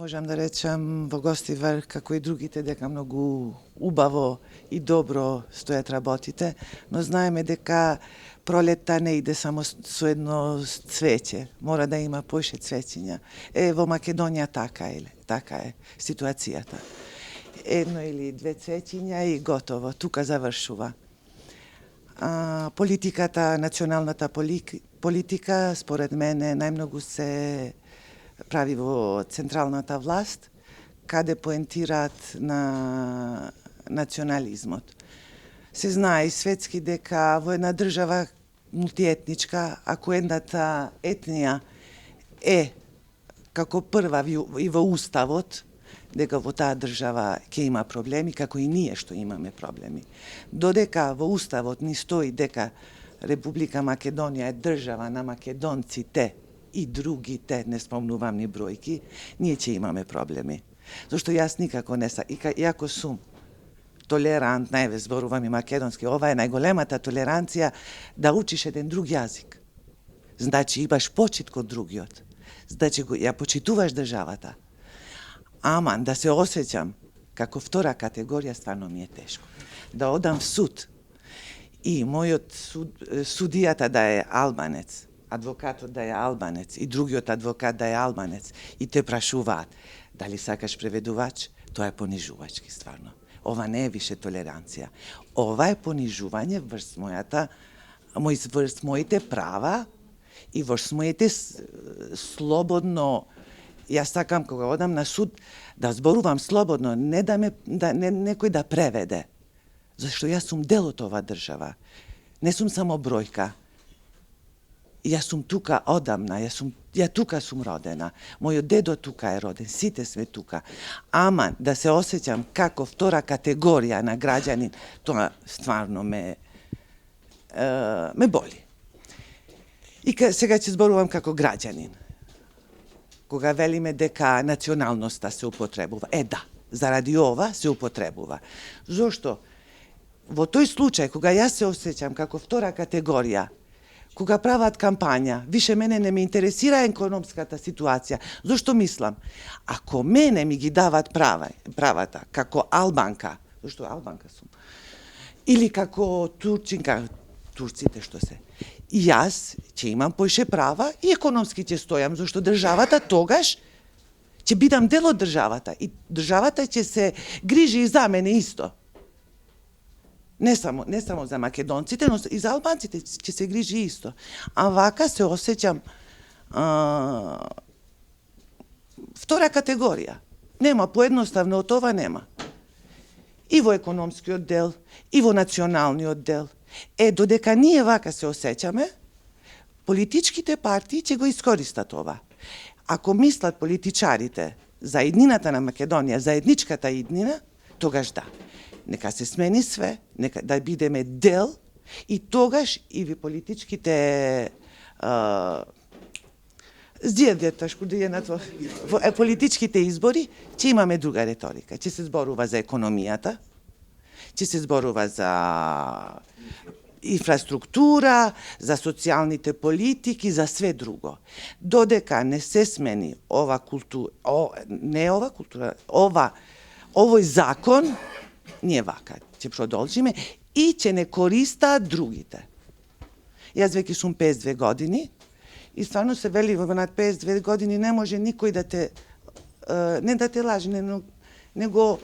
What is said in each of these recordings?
Можам да речам во Гостивар, како и другите, дека многу убаво и добро стојат работите, но знаеме дека пролетта не иде само со едно цвеќе, мора да има поише цвеќиња. Во Македонија така е ситуацијата. Едно или две цвеќиња и готово, тука завршува. Политиката, националната политика, според мене, најмногу се прави во централната власт, каде поентираат на национализмот. Се знае и светски дека во една држава мултиетничка, ако едната етнија е како прва и во уставот, дека во таа држава ќе има проблеми, како и ние што имаме проблеми. Додека во уставот ни стои дека Република Македонија е држава на македонците и другите, не спомнувам ни бројки, ние ќе имаме проблеми. Зашто јас никако не са, иако сум толерантна, еве зборувам и македонски, ова е најголемата толеранција да учиш еден друг јазик. Значи имаш почит кон другиот. Значи ја почитуваш државата. Аман да се осеќам како втора категорија стварно ми е тешко. Да одам суд и мојот судијата да е албанец, адвокатот да е албанец и другиот адвокат да е албанец и те прашуваат дали сакаш преведувач, тоа е понижувачки стварно. Ова не е више толеранција. Ова е понижување врз моите права и врз моите слободно. Јас сакам кога одам на суд да зборувам слободно, не да некој да преведе. Зашто јас сум дел од оваа држава. Не сум само бројка. Јас сум тука одамна, ја тука сум родена. Мојот дедо тука е роден, сите сме тука. Ама да се осеќам како втора категорија на граѓанин, тоа стварно ме боли. И сега ќе зборувам како граѓанин. Кога велиме дека националноста се употребува. Да, заради ова се употребува. Зошто? Во тој случај, кога јас се осеќам како втора категорија, кога прават кампања, више мене не ме интересира економската ситуација. Зошто мислам? Ако мене ми ги дават правата, како албанка, зашто албанка сум, или како турчинка, турците што се, и јас ќе имам поише права и економски ќе стојам, зашто државата тогаш ќе бидам дел од државата и државата ќе се грижи и за мене исто. Не само за македонците, но и за албанците ќе се грижи исто. А вака се осеќам втора категорија. Нема, поедноставно од ова нема. И во економскиот дел, и во националниот дел. Додека ние вака се осеќаме, политичките партии ќе го искористат ова. Ако мислат политичарите за иднината на Македонија, за етничката иднина, тогаш да. Нека се смени све, нека да бидеме дел и тогаш и ви политичките политичките избори ќе имаме друга реторика. Ќе се зборува за економијата, ќе се зборува за инфраструктура, за социјалните политики, за све друго. Додека не се смени овој закон, ние вака ќе продолжиме и ќе не користаат другите. Јас веќе сум 52 години и стварно се вели во над 52 години не може никој да те не да те лаже, него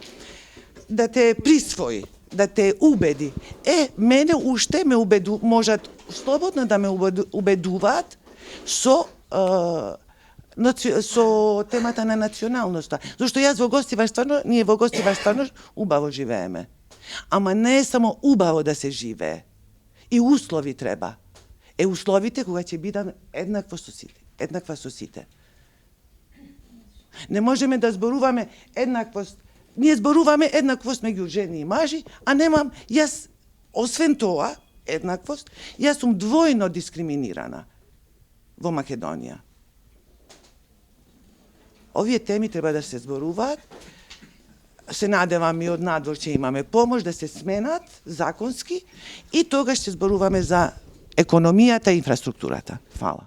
да те присвои, да те убеди. Мене уште ме можат слободно да ме убедуваат со темата на националноста. Зашто јас во Гостивар ние во Гостивар стварно убаво живееме. Ама не е само убаво да се живее. И услови треба. Условите кога ќе бидам еднаква со сите. Не можеме да зборуваме еднаквост. Ние зборуваме еднаквост меѓу жени и мажи, а немам јас, освен тоа, еднаквост, јас сум двојно дискриминирана во Македонија. Овие теми треба да се зборуваат. Се надевам и од надвор ќе имаме помош да се сменат законски и тогаш ќе зборуваме за економијата и инфраструктурата. Фала.